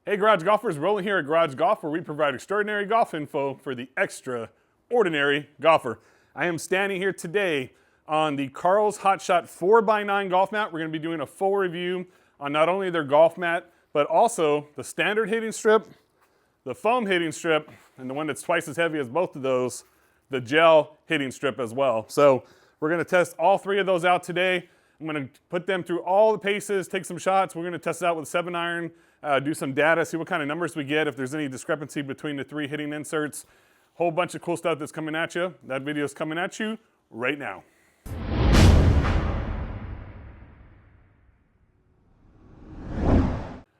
Hey Garage Golfers, rolling here at Garage Golf, where we provide extraordinary golf info for the extraordinary golfer. I am standing here today on the Carl's HotShot 4x9 golf mat. We're going to be doing a full review on not only their golf mat, but also the standard hitting strip, the foam hitting strip, and the one that's twice as heavy as both of those, the gel hitting strip as well. So we're going to test all three of those out today. I'm going to put them through all the paces, take some shots. We're going to test it out with a 7-iron. Do some data, see what kind of numbers we get, if there's any discrepancy between the three hitting inserts. Whole bunch of cool stuff that's coming at you. That video is coming at you right now.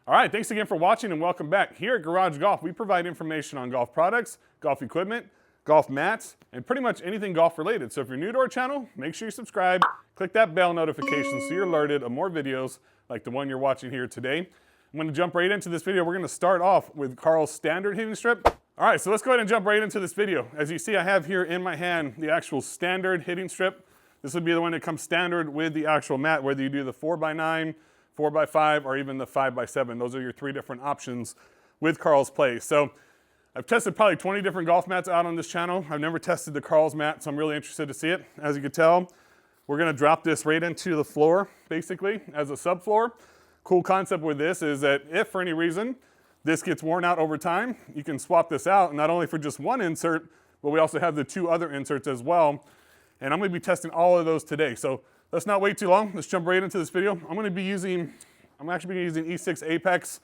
All right, thanks again for watching and welcome back. Here at Garage Golf, we provide information on golf products, golf equipment, golf mats, and pretty much anything golf related. So if you're new to our channel, make sure you subscribe, click that bell notification so you're alerted of more videos like the one you're watching here today. I'm going to jump right into this video. We're going to start off with Carl's standard hitting strip. All right, so let's go ahead and jump right into this video. As you see, I have here in my hand the actual standard hitting strip. This would be the one that comes standard with the actual mat, whether you do the 4x9, 4x5, or even the 5x7. Those are your three different options with Carl's Play. So I've tested probably 20 different golf mats out on this channel. I've never tested the Carl's mat, so I'm really interested to see it. As you can tell, we're going to drop this right into the floor, basically, as a subfloor. Cool concept with this is that if for any reason this gets worn out over time, you can swap this out, not only for just one insert, but we also have the two other inserts as well. And I'm going to be testing all of those today. So let's not wait too long. Let's jump right into this video. I'm actually using E6 Apex,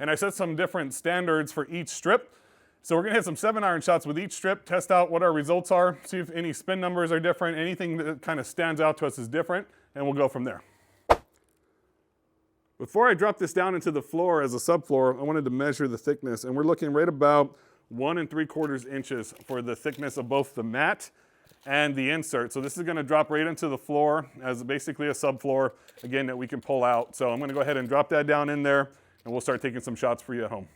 and I set some different standards for each strip. So we're going to hit some 7-iron shots with each strip, test out what our results are, see if any spin numbers are different, anything that kind of stands out to us is different, and we'll go from there. Before I drop this down into the floor as a subfloor, I wanted to measure the thickness, and we're looking right about 1 3/4 inches for the thickness of both the mat and the insert. So this is going to drop right into the floor as basically a subfloor, again, that we can pull out. So I'm going to go ahead and drop that down in there, and we'll start taking some shots for you at home.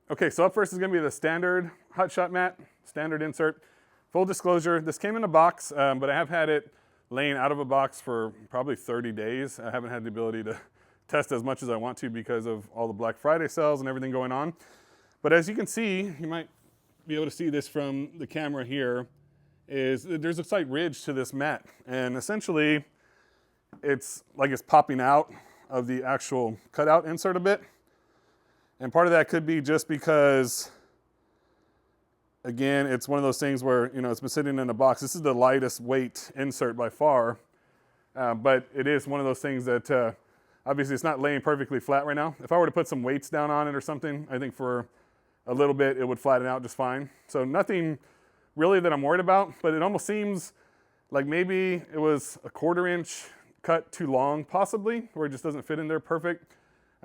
Okay, so up first is going to be the standard HotShot mat, standard insert. Full disclosure, this came in a box, but I have had it laying out of a box for probably 30 days. I haven't had the ability to test as much as I want to because of all the Black Friday sales and everything going on. But as you can see, you might be able to see this from the camera here, is there's a slight ridge to this mat. And essentially, it's like it's popping out of the actual cutout insert a bit. And part of that could be just because, again, it's one of those things where, it's been sitting in a box. This is the lightest weight insert by far, but it is one of those things that obviously it's not laying perfectly flat right now. If I were to put some weights down on it or something, I think for a little bit it would flatten out just fine. So nothing really that I'm worried about, but it almost seems like maybe it was a 1/4 inch cut too long, possibly, where it just doesn't fit in there perfect.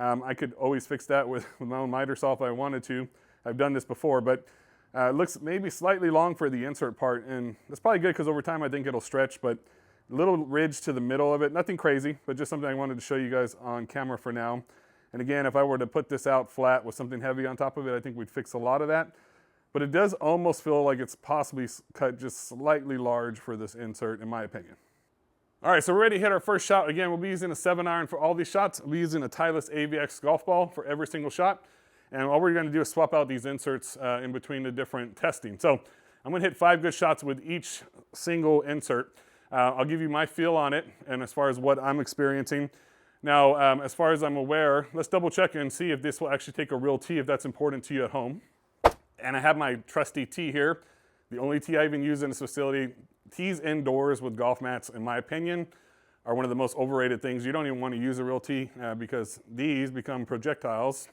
I could always fix that with my own miter saw if I wanted to. I've done this before, but it looks maybe slightly long for the insert part, and that's probably good because over time I think it'll stretch, but a little ridge to the middle of it, nothing crazy, but just something I wanted to show you guys on camera for now. And again, if I were to put this out flat with something heavy on top of it, I think we'd fix a lot of that. But it does almost feel like it's possibly cut just slightly large for this insert, in my opinion. All right, so we're ready to hit our first shot. Again, we'll be using a 7-iron for all these shots. We'll be using a Titleist AVX golf ball for every single shot. And all we're going to do is swap out these inserts in between the different testing. So I'm going to hit 5 good shots with each single insert. I'll give you my feel on it and as far as what I'm experiencing. Now, as far as I'm aware, let's double check and see if this will actually take a real tee, if that's important to you at home. And I have my trusty tee here. The only tee I even use in this facility. Tees indoors with golf mats, in my opinion, are one of the most overrated things. You don't even want to use a real tee because these become projectiles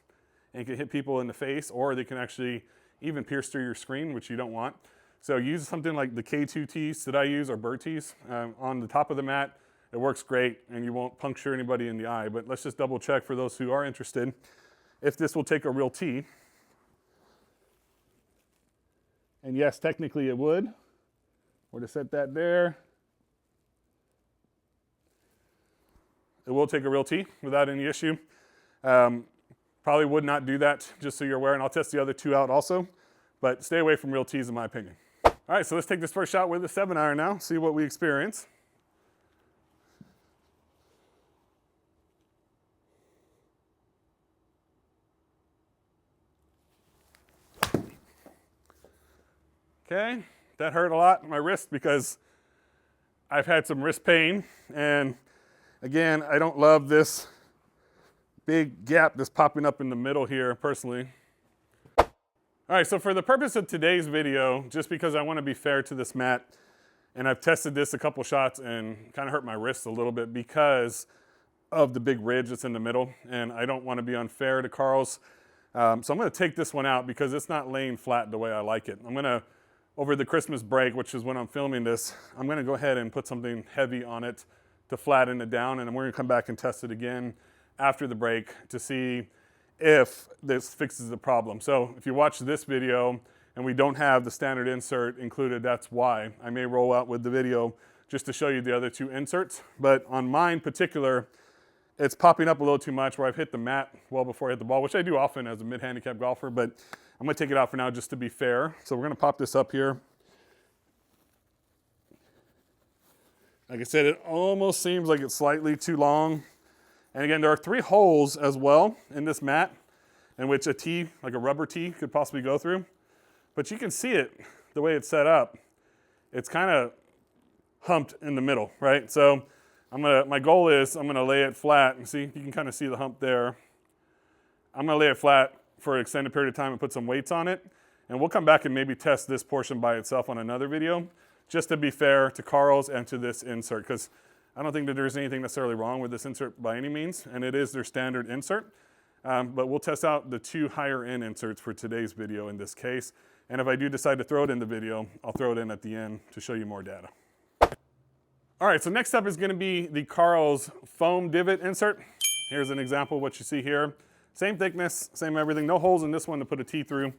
and can hit people in the face, or they can actually even pierce through your screen, which you don't want. So use something like the K2 tees that I use, or bird tees, on the top of the mat. It works great, and you won't puncture anybody in the eye. But let's just double check for those who are interested if this will take a real tee. And yes, technically it would. We're to set that there. It will take a real tee without any issue. Probably would not do that, just so you're aware, and I'll test the other two out also, but stay away from real tees in my opinion. All right, so let's take this first shot with a 7-iron now, see what we experience. Okay, that hurt a lot, my wrist, because I've had some wrist pain. And again, I don't love this big gap that's popping up in the middle here, personally. All right, so for the purpose of today's video, just because I want to be fair to this mat, and I've tested this a couple shots and kind of hurt my wrist a little bit because of the big ridge that's in the middle, and I don't want to be unfair to Carl's. So I'm going to take this one out because it's not laying flat the way I like it. I'm going to, over the Christmas break, which is when I'm filming this, I'm going to go ahead and put something heavy on it to flatten it down, and then we're going to come back and test it again after the break to see if this fixes the problem. So if you watch this video and we don't have the standard insert included, that's why. I may roll out with the video just to show you the other two inserts, but on mine particular, it's popping up a little too much where I've hit the mat well before I hit the ball, which I do often as a mid-handicap golfer, but I'm gonna take it out for now just to be fair. So we're gonna pop this up here. Like I said, it almost seems like it's slightly too long. And again, there are 3 holes as well in this mat in which a tee, like a rubber tee, could possibly go through. But you can see it, the way it's set up. It's kind of humped in the middle, right? So my goal is I'm gonna lay it flat, and see, you can kind of see the hump there. I'm gonna lay it flat for an extended period of time and put some weights on it. And we'll come back and maybe test this portion by itself on another video, just to be fair to Carl's and to this insert, because I don't think that there's anything necessarily wrong with this insert by any means, and it is their standard insert. But we'll test out the 2 higher end inserts for today's video in this case. And if I do decide to throw it in the video, I'll throw it in at the end to show you more data. All right, so next up is gonna be the Carl's Foam Divot insert. Here's an example of what you see here. Same thickness, same everything, no holes in this one to put a tee through.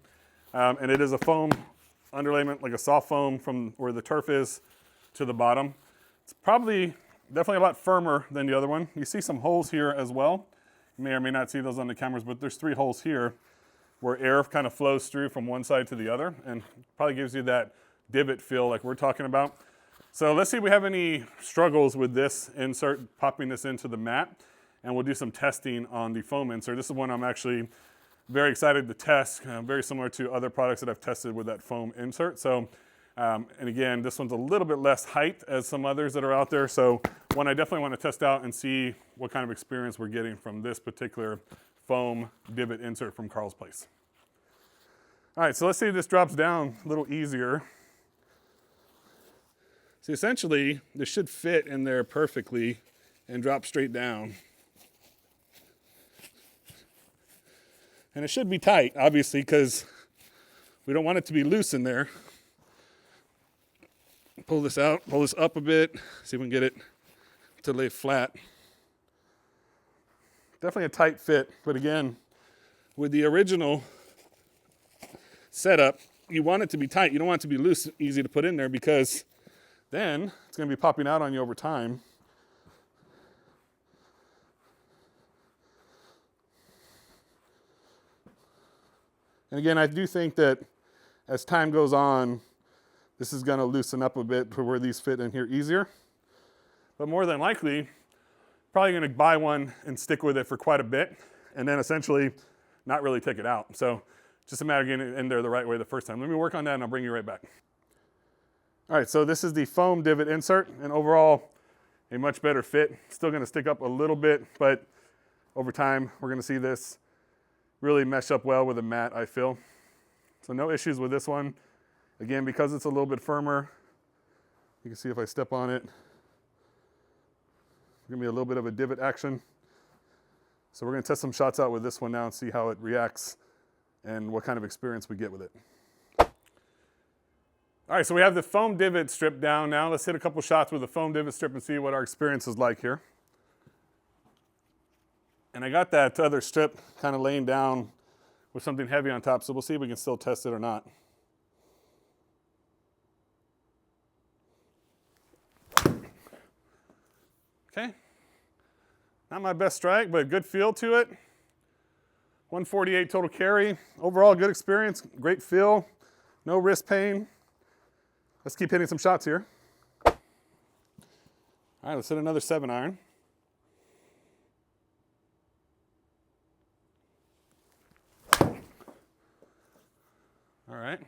And it is a foam underlayment, like a soft foam from where the turf is to the bottom. It's definitely a lot firmer than the other one. You see some holes here as well. You may or may not see those on the cameras, but there's 3 holes here where air kind of flows through from one side to the other, and probably gives you that divot feel like we're talking about. So let's see if we have any struggles with this insert, popping this into the mat, and we'll do some testing on the foam insert. This is one I'm actually very excited to test, very similar to other products that I've tested with that foam insert. So, and again, this one's a little bit less height as some others that are out there. So one I definitely want to test out and see what kind of experience we're getting from this particular foam divot insert from Carl's Place. All right, so let's see if this drops down a little easier. See, essentially, this should fit in there perfectly and drop straight down. And it should be tight, obviously, because we don't want it to be loose in there. Pull this out, pull this up a bit, see if we can get it to lay flat. Definitely a tight fit, but again, with the original setup, you want it to be tight. You don't want it to be loose, easy to put in there, because then it's going to be popping out on you over time. And again, I do think that as time goes on, this is going to loosen up a bit to where these fit in here easier. But more than likely, probably going to buy one and stick with it for quite a bit, and then essentially not really take it out. So just a matter of getting it in there the right way the first time. Let me work on that and I'll bring you right back. All right, so this is the foam divot insert, and overall, a much better fit. Still going to stick up a little bit, but over time, we're going to see this really mesh up well with the mat, I feel. So no issues with this one. Again, because it's a little bit firmer, you can see if I step on it, there's going to be a little bit of a divot action. So we're going to test some shots out with this one now and see how it reacts and what kind of experience we get with it. All right, so we have the foam divot strip down now. Let's hit a couple shots with the foam divot strip and see what our experience is like here. And I got that other strip kind of laying down with something heavy on top, so we'll see if we can still test it or not. Okay, not my best strike, but good feel to it. 148 total carry. Overall, good experience, great feel, no wrist pain. Let's keep hitting some shots here. All right, let's hit another 7-iron. All right.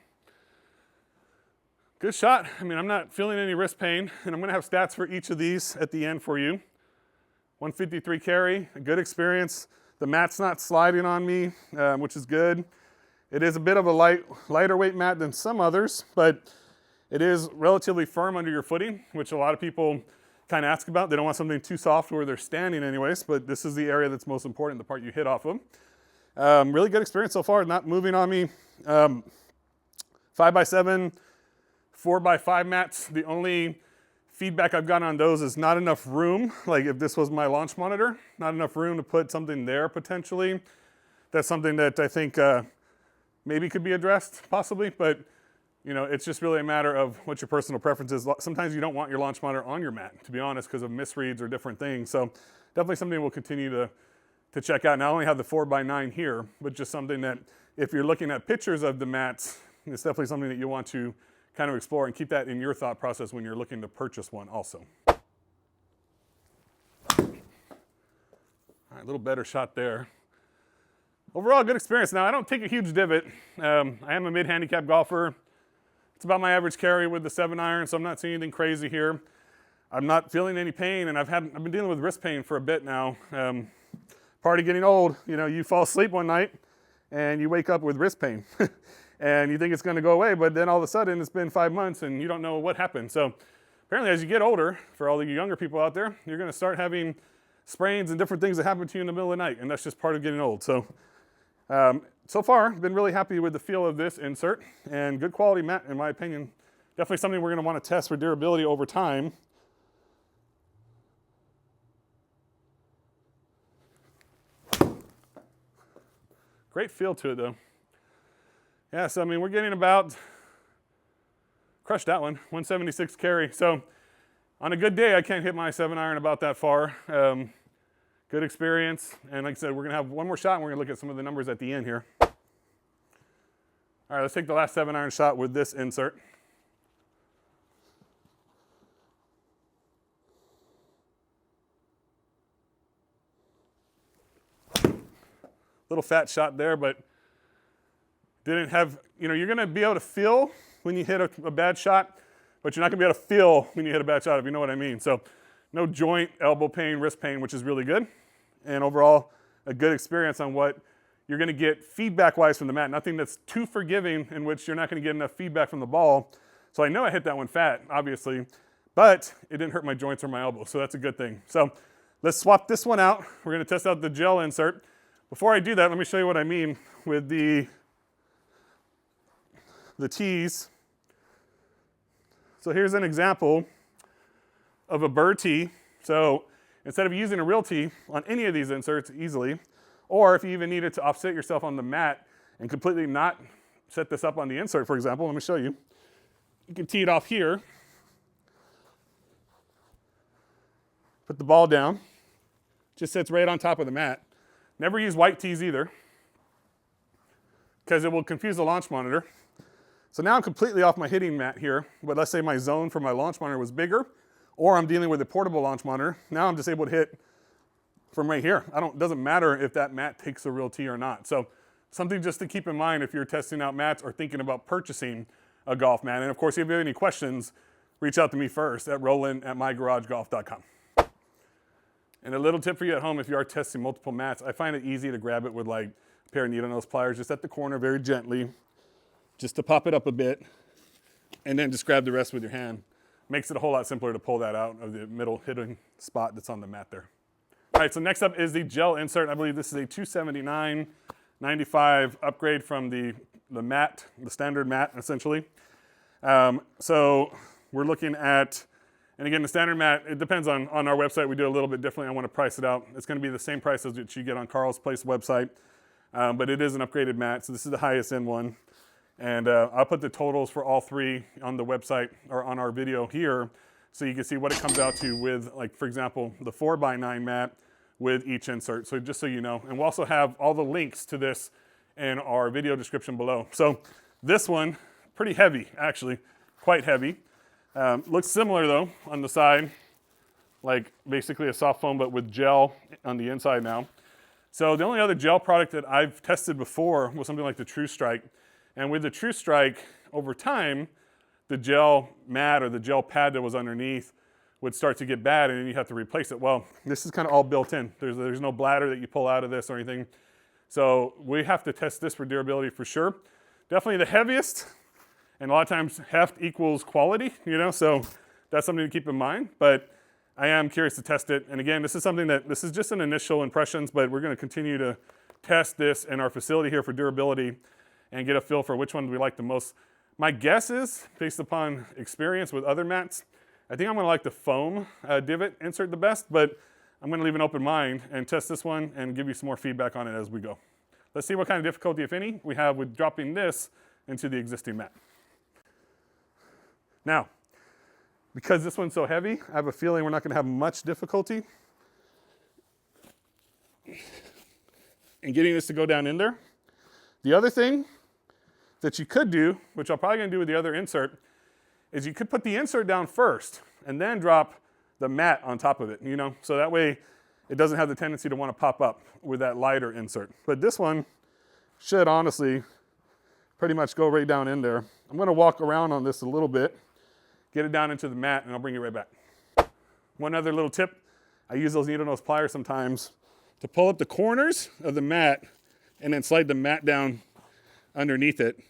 Good shot. I mean, I'm not feeling any wrist pain, and I'm gonna have stats for each of these at the end for you. 153 carry, a good experience. The mat's not sliding on me, which is good. It is a bit of a lighter weight mat than some others, but it is relatively firm under your footing, which a lot of people kind of ask about. They don't want something too soft where they're standing anyways, but this is the area that's most important, the part you hit off of. Really good experience so far, not moving on me. 5x7, 4x5 mats. The only feedback I've gotten on those is not enough room. Like if this was my launch monitor, not enough room to put something there potentially. That's something that I think maybe could be addressed possibly, but you know, it's just really a matter of what your personal preference is. Sometimes you don't want your launch monitor on your mat, to be honest, because of misreads or different things. So definitely something we'll continue to check out. Now I only have the 4x9 here, but just something that if you're looking at pictures of the mats, it's definitely something that you want to kind of explore and keep that in your thought process when you're looking to purchase one also. All right, a little better shot there. Overall, good experience. Now, I don't take a huge divot. I am a mid-handicap golfer. It's about my average carry with the 7-iron, so I'm not seeing anything crazy here. I'm not feeling any pain, and I've been dealing with wrist pain for a bit now. Part of getting old, you know, you fall asleep one night, and you wake up with wrist pain. And you think it's going to go away, but then all of a sudden it's been 5 months and you don't know what happened. So apparently as you get older, for all the younger people out there, you're going to start having sprains and different things that happen to you in the middle of the night, and that's just part of getting old. So so far, been really happy with the feel of this insert, and good quality mat in my opinion. Definitely something we're going to want to test for durability over time. Great feel to it though. Yeah, so I mean, we're getting about, crushed that one, 176 carry. So on a good day, I can't hit my 7-iron about that far. Good experience. And like I said, we're gonna have one more shot and we're gonna look at some of the numbers at the end here. All right, let's take the last 7-iron shot with this insert. Little fat shot there, but didn't have, you know, you're gonna be able to feel when you hit a bad shot, but you're not gonna be able to feel when you hit a bad shot, if you know what I mean. So no joint, elbow pain, wrist pain, which is really good. And overall, a good experience on what you're gonna get feedback-wise from the mat. Nothing that's too forgiving in which you're not gonna get enough feedback from the ball. So I know I hit that one fat, obviously, but it didn't hurt my joints or my elbow, so that's a good thing. So let's swap this one out. We're gonna test out the gel insert. Before I do that, let me show you what I mean with the tees. So here's an example of a burr tee. So instead of using a real tee on any of these inserts easily, or if you even needed to offset yourself on the mat and completely not set this up on the insert, for example, let me show you. You can tee it off here, put the ball down, just sits right on top of the mat. Never use white tees either, because it will confuse the launch monitor. So now I'm completely off my hitting mat here, but let's say my zone for my launch monitor was bigger, or I'm dealing with a portable launch monitor. Now I'm just able to hit from right here. It doesn't matter if that mat takes a real tee or not. So something just to keep in mind if you're testing out mats or thinking about purchasing a golf mat. And of course, if you have any questions, reach out to me first at roland@mygaragegolf.com. And a little tip for you at home, if you are testing multiple mats, I find it easy to grab it with like a pair of needle nose pliers just at the corner very gently, just to pop it up a bit, and then just grab the rest with your hand. Makes it a whole lot simpler to pull that out of the middle hitting spot that's on the mat there. All right, so next up is the gel insert. I believe this is a $279.95 upgrade from the mat, the standard mat, essentially. So we're looking at, and again, the standard mat, it depends on our website. We do a little bit differently. I want to price it out. It's going to be the same price as that you get on Carl's Place website, but it is an upgraded mat, so this is the highest end one. And I'll put the totals for all three on the website or on our video here so you can see what it comes out to with, like, for example, the 4x9 mat with each insert. So just so you know. And we'll also have all the links to this in our video description below. So this one, pretty heavy, actually, quite heavy. Looks similar, though, on the side, like basically a soft foam, but with gel on the inside now. So the only other gel product that I've tested before was something like the True Strike. And with the True Strike, over time, the gel mat or the gel pad that was underneath would start to get bad and then you have to replace it. Well, this is kind of all built in. There's no bladder that you pull out of this or anything. So we have to test this for durability for sure. Definitely the heaviest, and a lot of times heft equals quality, so that's something to keep in mind. But I am curious to test it. And again, this is just an initial impressions, but we're going to continue to test this in our facility here for durability and get a feel for which one we like the most. My guess is, based upon experience with other mats, I think I'm going to like the foam divot insert the best, but I'm going to leave an open mind and test this one and give you some more feedback on it as we go. Let's see what kind of difficulty, if any, we have with dropping this into the existing mat. Now, because this one's so heavy, I have a feeling we're not going to have much difficulty in getting this to go down in there. The other thing that you could do, which I'm probably going to do with the other insert, is you could put the insert down first and then drop the mat on top of it, so that way it doesn't have the tendency to want to pop up with that lighter insert. But this one should honestly pretty much go right down in there. I'm going to walk around on this a little bit, get it down into the mat, and I'll bring it right back. One other little tip, I use those needle nose pliers sometimes to pull up the corners of the mat and then slide the mat down underneath it.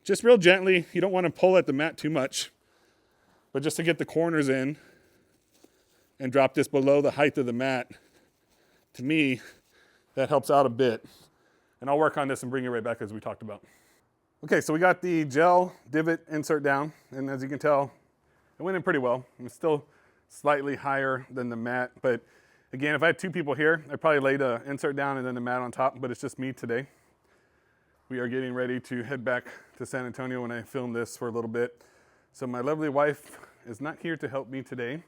Just real gently. You don't want to pull at the mat too much, but just to get the corners in and drop this below the height of the mat. To me, that helps out a bit. And I'll work on this and bring it right back as we talked about. Okay, so we got the gel divot insert down, and as you can tell, it went in pretty well. It's still slightly higher than the mat, but again, if I had two people here, I'd probably lay the insert down and then the mat on top, but it's just me today. We are getting ready to head back to San Antonio when I film this for a little bit. So my lovely wife is not here to help me today,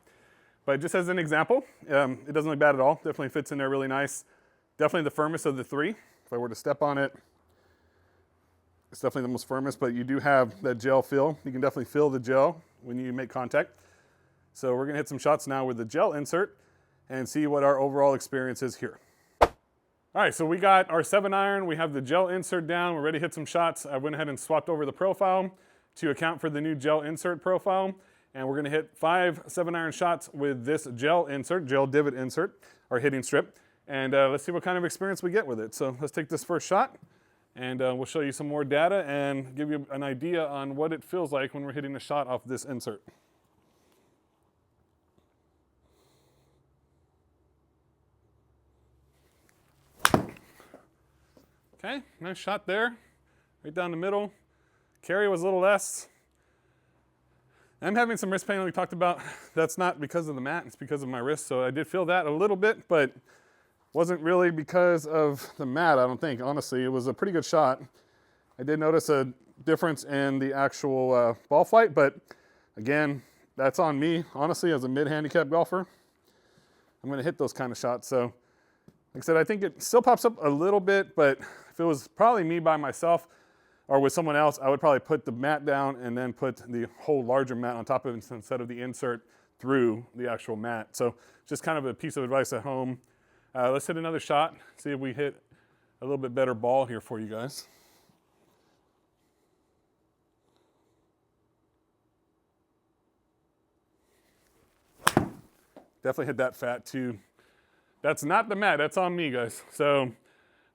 but just as an example, it doesn't look bad at all. Definitely fits in there really nice. Definitely the firmest of the three. If I were to step on it, it's definitely the most firmest, but you do have that gel feel. You can definitely feel the gel when you make contact. So we're gonna hit some shots now with the gel insert and see what our overall experience is here. All right, so we got our 7-iron, we have the gel insert down, we're ready to hit some shots. I went ahead and swapped over the profile to account for the new gel insert profile, and we're gonna hit 5 7-iron shots with this gel insert, gel divot insert, or hitting strip, and let's see what kind of experience we get with it. So let's take this first shot, and we'll show you some more data and give you an idea on what it feels like when we're hitting a shot off this insert. Okay, nice shot there, right down the middle. Carry was a little less. I'm having some wrist pain like we talked about. That's not because of the mat, it's because of my wrist. So I did feel that a little bit, but wasn't really because of the mat, I don't think. Honestly, it was a pretty good shot. I did notice a difference in the actual ball flight, but again, that's on me. Honestly, as a mid-handicap golfer, I'm gonna hit those kind of shots. So like I said, I think it still pops up a little bit, but if it was probably me by myself or with someone else, I would probably put the mat down and then put the whole larger mat on top of it instead of the insert through the actual mat. So just kind of a piece of advice at home. Let's hit another shot, see if we hit a little bit better ball here for you guys. Definitely hit that fat too. That's not the mat, that's on me, guys. So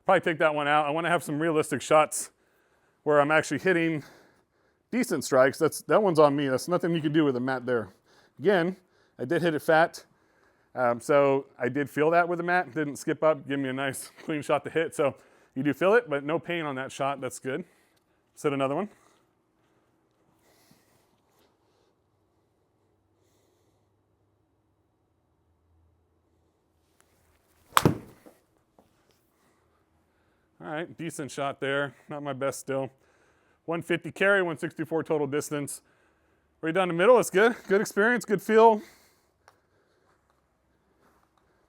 probably take that one out. I want to have some realistic shots where I'm actually hitting decent strikes. That one's on me. That's nothing you can do with a mat there. Again, I did hit it fat. So I did feel that with the mat. Didn't skip up, give me a nice clean shot to hit. So you do feel it, but no pain on that shot. That's good. Let's hit another one. All right, decent shot there. Not my best still. 150 carry, 164 total distance. Right down the middle, it's good. Good experience, good feel.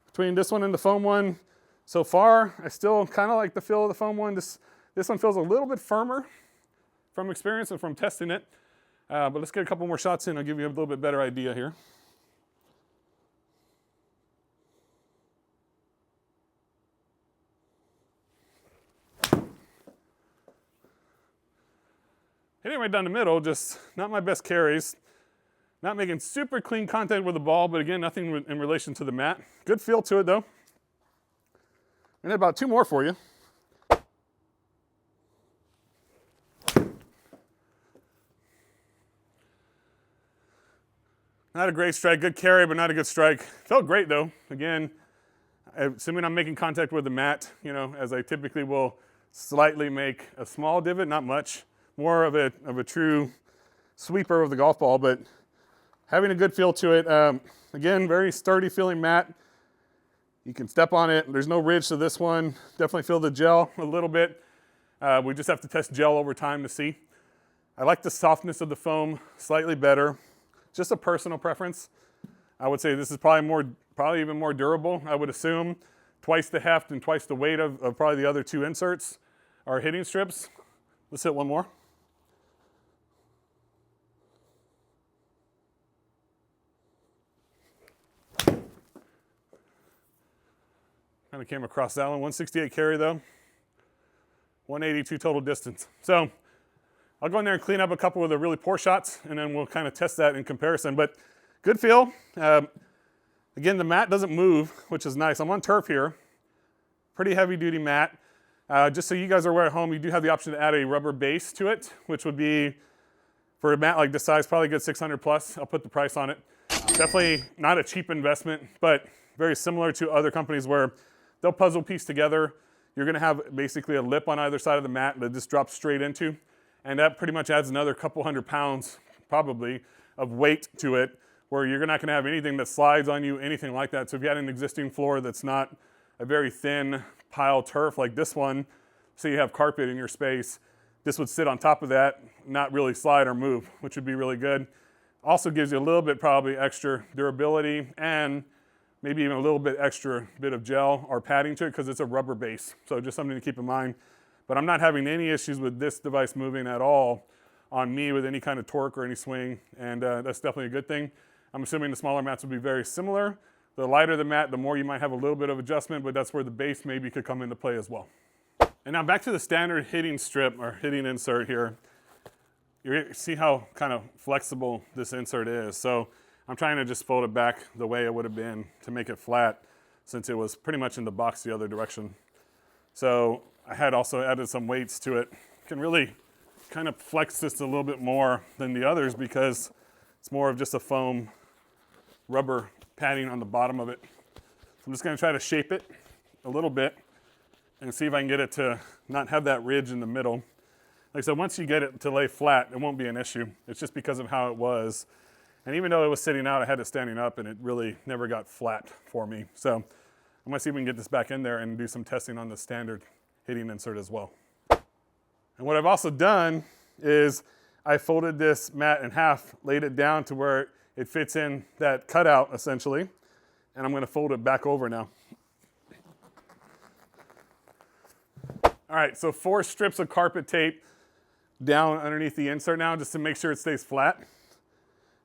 Between this one and the foam one, so far, I still kind of like the feel of the foam one. This one feels a little bit firmer from experience and from testing it. But let's get a couple more shots in. I'll give you a little bit better idea here. Hitting right down the middle, just not my best carries. Not making super clean contact with the ball, but again, nothing in relation to the mat. Good feel to it though. And about 2 more for you. Not a great strike, good carry, but not a good strike. Felt great though. Again, assuming I'm making contact with the mat, you know, as I typically will slightly make a small divot, not much. More of a true sweeper of the golf ball, but having a good feel to it. Again, very sturdy feeling mat. You can step on it. There's no ridge to this one. Definitely feel the gel a little bit. We just have to test gel over time to see. I like the softness of the foam slightly better. Just a personal preference. I would say this is probably even more durable. I would assume twice the heft and twice the weight of probably the other 2 inserts are hitting strips. Let's hit one more. Kind of came across that one. 168 carry though. 182 total distance. So I'll go in there and clean up a couple of the really poor shots, and then we'll kind of test that in comparison. But good feel. Again, the mat doesn't move, which is nice. I'm on turf here. Pretty heavy duty mat. Just so you guys are aware at home, you do have the option to add a rubber base to it, which would be, for a mat like this size, probably a good 600 plus. I'll put the price on it. Definitely not a cheap investment, but very similar to other companies where they'll puzzle piece together. You're gonna have basically a lip on either side of the mat that just drops straight into. And that pretty much adds another couple hundred pounds, probably, of weight to it, where you're not gonna have anything that slides on you, anything like that. So if you had an existing floor that's not a very thin pile turf like this one, say you have carpet in your space, this would sit on top of that, not really slide or move, which would be really good. Also gives you a little bit probably extra durability and maybe even a little bit extra bit of gel or padding to it because it's a rubber base. So just something to keep in mind. But I'm not having any issues with this device moving at all on me with any kind of torque or any swing, and that's definitely a good thing. I'm assuming the smaller mats would be very similar. The lighter the mat, the more you might have a little bit of adjustment, but that's where the base maybe could come into play as well. And now back to the standard hitting strip or hitting insert here. You see how kind of flexible this insert is. So I'm trying to just fold it back the way it would have been to make it flat, since it was pretty much in the box the other direction. So I had also added some weights to it. You can really kind of flex this a little bit more than the others because it's more of just a foam rubber padding on the bottom of it. So I'm just going to try to shape it a little bit and see if I can get it to not have that ridge in the middle. Like I said, once you get it to lay flat, it won't be an issue. It's just because of how it was. And even though it was sitting out, I had it standing up, and it really never got flat for me. So I'm going to see if we can get this back in there and do some testing on the standard hitting insert as well. And what I've also done is I folded this mat in half, laid it down to where it fits in that cutout essentially, and I'm going to fold it back over now. All right, so 4 strips of carpet tape down underneath the insert now just to make sure it stays flat.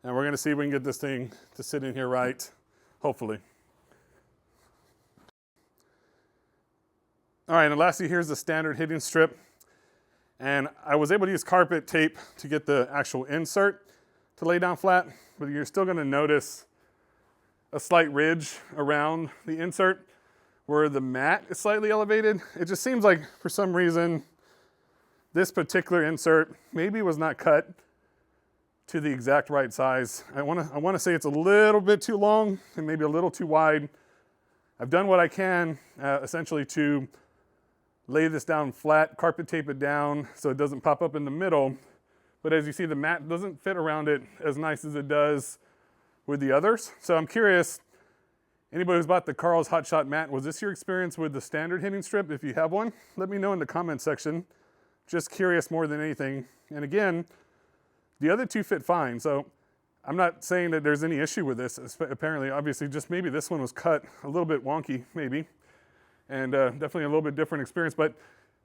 And we're going to see if we can get this thing to sit in here right, hopefully. All right, and lastly, here's the standard hitting strip. And I was able to use carpet tape to get the actual insert to lay down flat, but you're still going to notice a slight ridge around the insert where the mat is slightly elevated. It just seems like for some reason this particular insert maybe was not cut to the exact right size. I want to say it's a little bit too long and maybe a little too wide. I've done what I can essentially to lay this down flat, carpet tape it down so it doesn't pop up in the middle. But as you see, the mat doesn't fit around it as nice as it does with the others. So I'm curious, anybody who's bought the Carl's HotShot mat, was this your experience with the standard hitting strip? If you have one, let me know in the comment section. Just curious more than anything. And again, the other 2 fit fine. So I'm not saying that there's any issue with this. Apparently, obviously, just maybe this one was cut a little bit wonky, maybe. And definitely a little bit different experience. But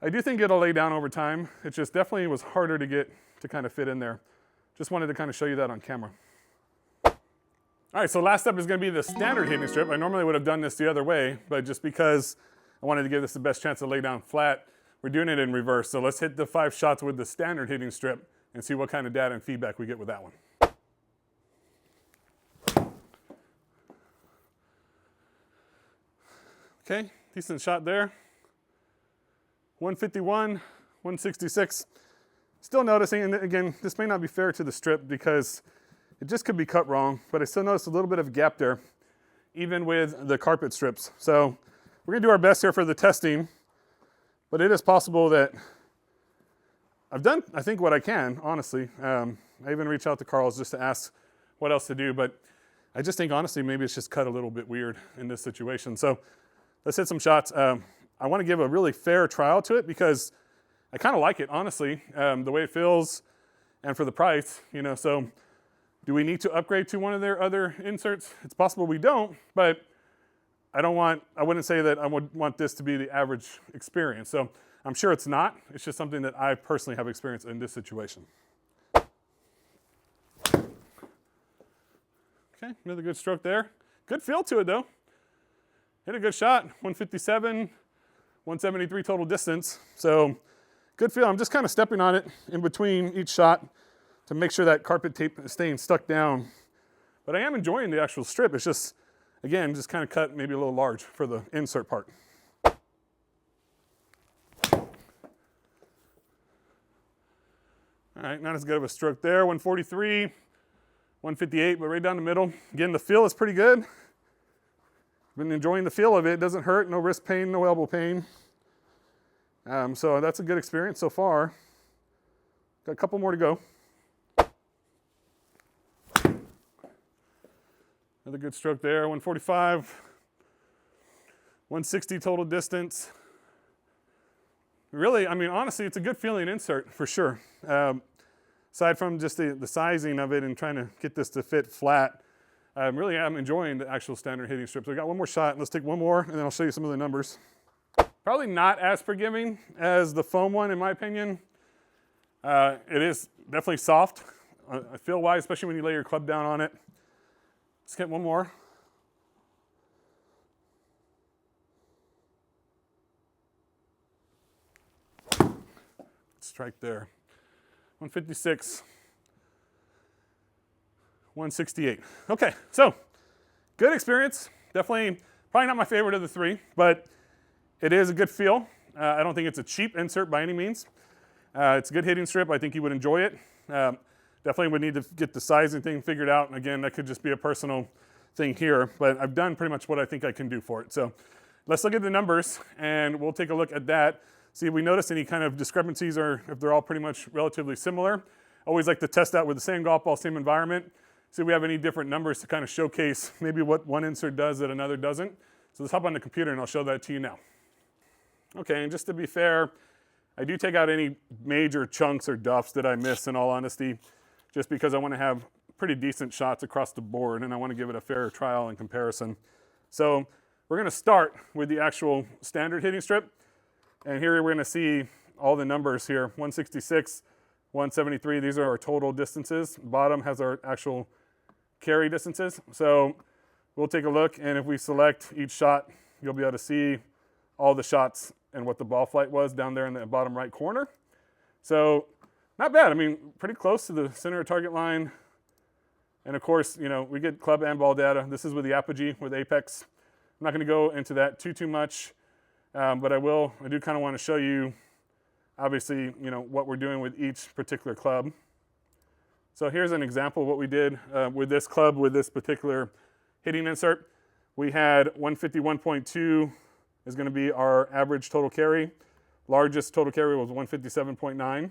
I do think it'll lay down over time. It just definitely was harder to get to kind of fit in there. Just wanted to kind of show you that on camera. All right, so last up is going to be the standard hitting strip. I normally would have done this the other way, but just because I wanted to give this the best chance to lay down flat, we're doing it in reverse. So let's hit the 5 shots with the standard hitting strip and see what kind of data and feedback we get with that one. Okay, decent shot there. 151, 166. Still noticing, and again, this may not be fair to the strip because it just could be cut wrong, but I still noticed a little bit of a gap there, even with the carpet strips. So we're gonna do our best here for the testing, but it is possible that I've done, I think, what I can, honestly. I even reached out to Carl's just to ask what else to do, but I just think, honestly, maybe it's just cut a little bit weird in this situation. So let's hit some shots. I want to give a really fair trial to it because I kind of like it, honestly, the way it feels and for the price, you know. So do we need to upgrade to one of their other inserts? It's possible we don't, but I wouldn't say that I would want this to be the average experience. So I'm sure it's not. It's just something that I personally have experienced in this situation. Okay, another good stroke there. Good feel to it though. Hit a good shot, 157, 173 total distance. So good feel. I'm just kind of stepping on it in between each shot to make sure that carpet tape is staying stuck down. But I am enjoying the actual strip. It's just, again, just kind of cut maybe a little large for the insert part. All right, not as good of a stroke there. 143, 158, but right down the middle. Again, the feel is pretty good. Been enjoying the feel of it. It doesn't hurt, no wrist pain, no elbow pain. So that's a good experience so far. Got a couple more to go. Another good stroke there, 145, 160 total distance. Really, I mean, honestly, it's a good feeling insert for sure. Aside from just the sizing of it and trying to get this to fit flat, really am enjoying the actual standard hitting strip. So I got one more shot. Let's take one more, and then I'll show you some of the numbers. Probably not as forgiving as the foam one, in my opinion. It is definitely soft, feel-wise, especially when you lay your club down on it. Let's get one more. Strike there. 156. 168. Okay, so good experience. Definitely, probably not my favorite of the three, but it is a good feel. I don't think it's a cheap insert by any means. It's a good hitting strip. I think you would enjoy it. Definitely would need to get the sizing thing figured out. And again, that could just be a personal thing here, but I've done pretty much what I think I can do for it. So let's look at the numbers and we'll take a look at that. See if we notice any kind of discrepancies or if they're all pretty much relatively similar. Always like to test out with the same golf ball, same environment. See if we have any different numbers to kind of showcase maybe what one insert does that another doesn't. So let's hop on the computer and I'll show that to you now. Okay, and just to be fair, I do take out any major chunks or duffs that I miss, in all honesty, just because I want to have pretty decent shots across the board and I want to give it a fair trial and comparison. So we're going to start with the actual standard hitting strip. And here we're going to see all the numbers here, 166, 173. These are our total distances. Bottom has our actual carry distances. So we'll take a look, and if we select each shot, you'll be able to see all the shots and what the ball flight was down there in the bottom right corner. So not bad. I mean, pretty close to the center of target line. And of course, you know, we get club and ball data. This is with the apogee, with Apex. I'm not going to go into that too much, but I do kind of want to show you, obviously, you know, what we're doing with each particular club. So here's an example of what we did with this club, with this particular hitting insert. We had 151.2 is going to be our average total carry. Largest total carry was 157.9.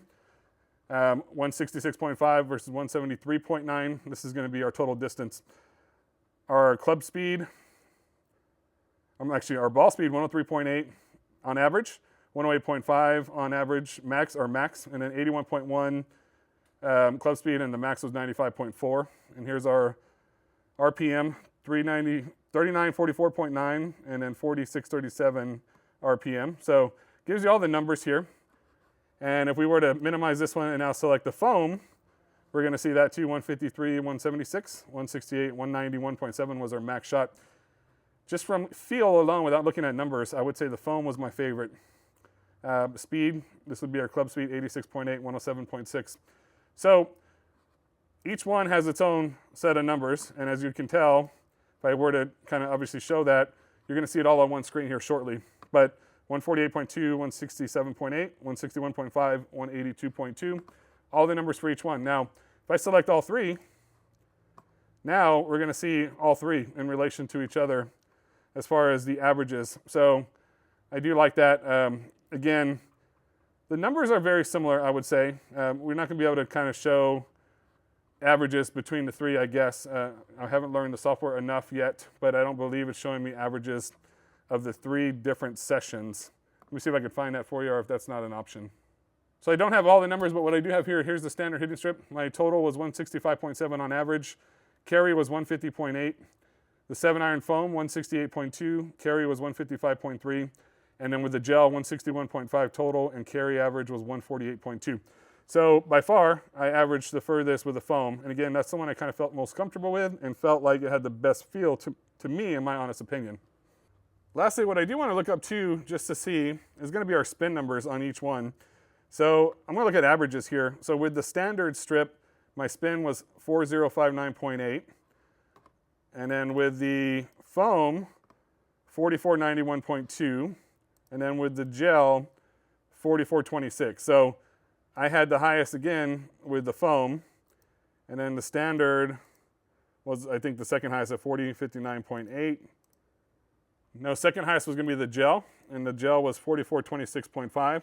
166.5 versus 173.9. This is going to be our total distance. Our club speed, actually our ball speed, 103.8 on average. 108.5 on average max, and then 81.1 club speed, and the max was 95.4. And here's our RPM, 3944.9, and then 4637 RPM. So gives you all the numbers here. And if we were to minimize this one and now select the foam, we're going to see that too, 153, 176, 168, 191.7 was our max shot. Just from feel alone, without looking at numbers, I would say the foam was my favorite. Speed, this would be our club speed, 86.8, 107.6. So each one has its own set of numbers, and as you can tell, if I were to kind of obviously show that, you're going to see it all on one screen here shortly. But 148.2, 167.8, 161.5, 182.2, all the numbers for each one. Now, if I select all three, now we're going to see all three in relation to each other as far as the averages. So I do like that. Again, the numbers are very similar, I would say. We're not going to be able to kind of show averages between the three, I guess. I haven't learned the software enough yet, but I don't believe it's showing me averages of the three different sessions. Let me see if I can find that for you, or if that's not an option. So I don't have all the numbers, but what I do have here, here's the standard hitting strip. My total was 165.7 on average. Carry was 150.8. The 7-iron foam, 168.2. Carry was 155.3. And then with the gel, 161.5 total, and carry average was 148.2. So by far, I averaged the furthest with the foam. And again, that's the one I kind of felt most comfortable with and felt like it had the best feel to me, in my honest opinion. Lastly, what I do want to look up too, just to see, is going to be our spin numbers on each one. So I'm going to look at averages here. So with the standard strip, my spin was 4059.8. And then with the foam, 4491.2. And then with the gel, 4426. So I had the highest again with the foam, and then the standard was, I think, the second highest at 4059.8. No, second highest was going to be the gel, and the gel was 4426.5,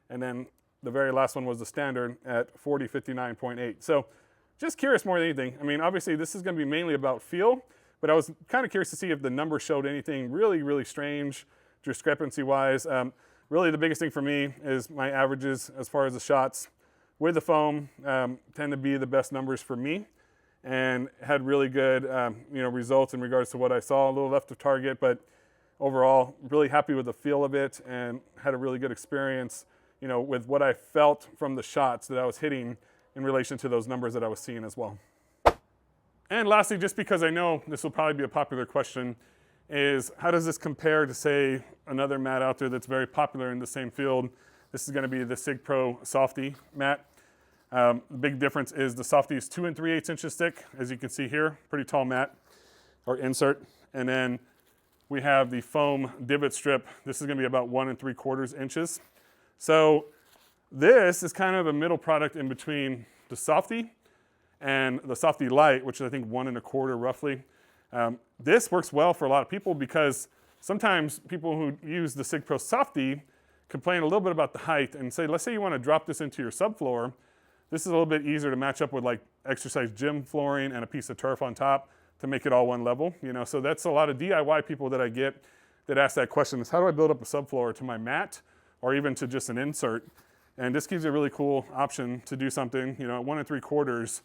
and then the very last one was the standard at 4059.8. So just curious more than anything. I mean, obviously this is going to be mainly about feel, but I was kind of curious to see if the number showed anything really, really strange discrepancy-wise. Really, the biggest thing for me is my averages as far as the shots with the foam tend to be the best numbers for me, and had really good results in regards to what I saw. A little left of target, but overall, really happy with the feel of it, and had a really good experience, with what I felt from the shots that I was hitting in relation to those numbers that I was seeing as well. And lastly, just because I know this will probably be a popular question, is how does this compare to, say, another mat out there that's very popular in the same field? This is going to be the Sig Pro Softy mat. The big difference is the Softy is 2 3/8 inches thick, as you can see here, pretty tall mat or insert. And then we have the Foam Divot Strip. This is going to be about 1 3/4 inches. So this is kind of a middle product in between the Softy and the Softy Light, which is I think 1 1/4 roughly. This works well for a lot of people because sometimes people who use the Sig Pro Softy complain a little bit about the height and say, let's say you want to drop this into your subfloor. This is a little bit easier to match up with like exercise gym flooring and a piece of turf on top to make it all one level. So that's a lot of DIY people that I get that ask that question is, how do I build up a subfloor to my mat or even to just an insert? And this gives you a really cool option to do something, at 1 3/4.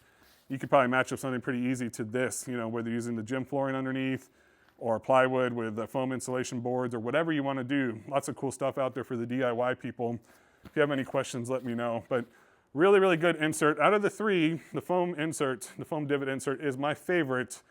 You could probably match up something pretty easy to this, whether using the gym flooring underneath or plywood with the foam insulation boards or whatever you want to do. Lots of cool stuff out there for the DIY people. If you have any questions, let me know. But really, really good insert. Out of the three, the foam divot insert is my favorite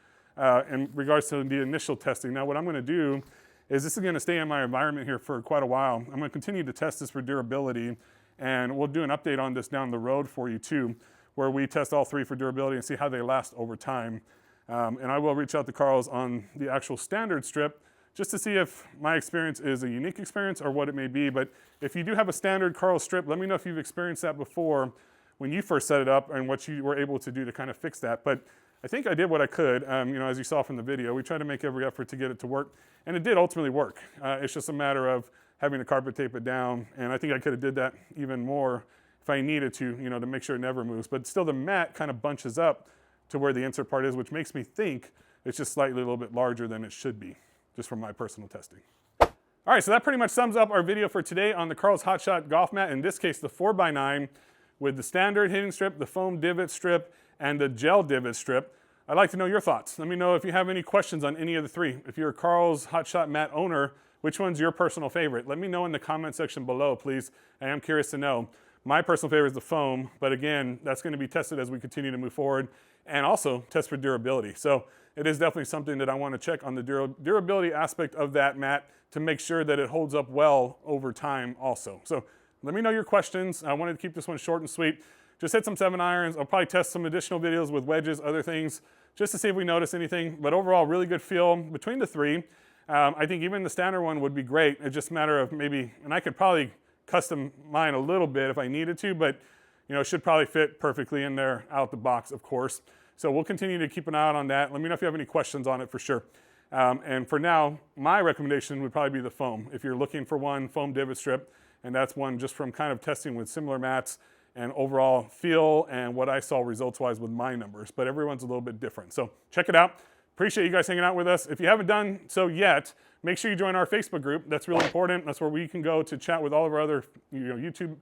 in regards to the initial testing. Now, what I'm going to do is this is going to stay in my environment here for quite a while. I'm going to continue to test this for durability, and we'll do an update on this down the road for you too, where we test all three for durability and see how they last over time. And I will reach out to Carl's on the actual standard strip just to see if my experience is a unique experience or what it may be. But if you do have a standard Carl strip, let me know if you've experienced that before when you first set it up and what you were able to do to kind of fix that. But I think I did what I could, as you saw from the video. We tried to make every effort to get it to work, and it did ultimately work. It's just a matter of having to carpet tape it down, and I think I could have did that even more if I needed to, to make sure it never moves. But still the mat kind of bunches up to where the insert part is, which makes me think it's just slightly a little bit larger than it should be, just from my personal testing. All right, so that pretty much sums up our video for today on the Carl's HotShot golf mat, in this case the 4x9 with the standard hitting strip, the foam divot strip, and the gel divot strip. I'd like to know your thoughts. Let me know if you have any questions on any of the three. If you're a Carl's HotShot mat owner, which one's your personal favorite? Let me know in the comment section below, please. I am curious to know. My personal favorite is the foam, but again, that's going to be tested as we continue to move forward, and also test for durability. So it is definitely something that I want to check on the durability aspect of that mat to make sure that it holds up well over time also. So let me know your questions. I wanted to keep this one short and sweet. just hit some 7-irons. I'll probably test some additional videos with wedges, other things, just to see if we notice anything. But overall, really good feel between the three. I think even the standard one would be great. It's just a matter of maybe, and I could probably custom mine a little bit if I needed to, but it should probably fit perfectly in there out the box, of course. So we'll continue to keep an eye out on that. Let me know if you have any questions on it for sure. And for now, my recommendation would probably be the foam. If you're looking for one, foam divot strip, and that's one just from kind of testing with similar mats and overall feel and what I saw results-wise with my numbers. But everyone's a little bit different. So check it out. Appreciate you guys hanging out with us. If you haven't done so yet, make sure you join our Facebook group. That's really important. That's where we can go to chat with all of our other YouTube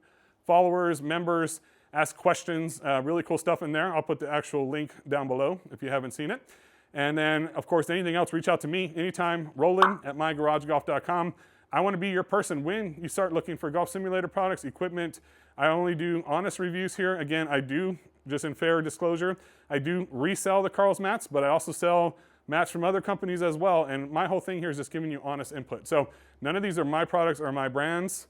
followers, members, ask questions, really cool stuff in there. I'll put the actual link down below if you haven't seen it. And then, of course, anything else, reach out to me anytime, roland@mygaragegolf.com. I want to be your person when you start looking for golf simulator products, equipment. I only do honest reviews here. Again, I do, just in fair disclosure, I do resell the Carl's mats, but I also sell mats from other companies as well. And my whole thing here is just giving you honest input. So none of these are my products or my brands.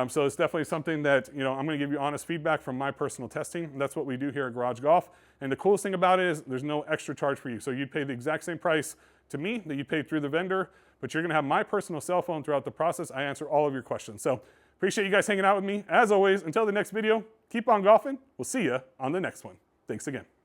So it's definitely something that, I'm going to give you honest feedback from my personal testing. And that's what we do here at Garage Golf. And the coolest thing about it is there's no extra charge for you. So you'd pay the exact same price to me that you paid through the vendor, but you're going to have my personal cell phone throughout the process. I answer all of your questions. So appreciate you guys hanging out with me. As always, until the next video, keep on golfing. We'll see you on the next one. Thanks again.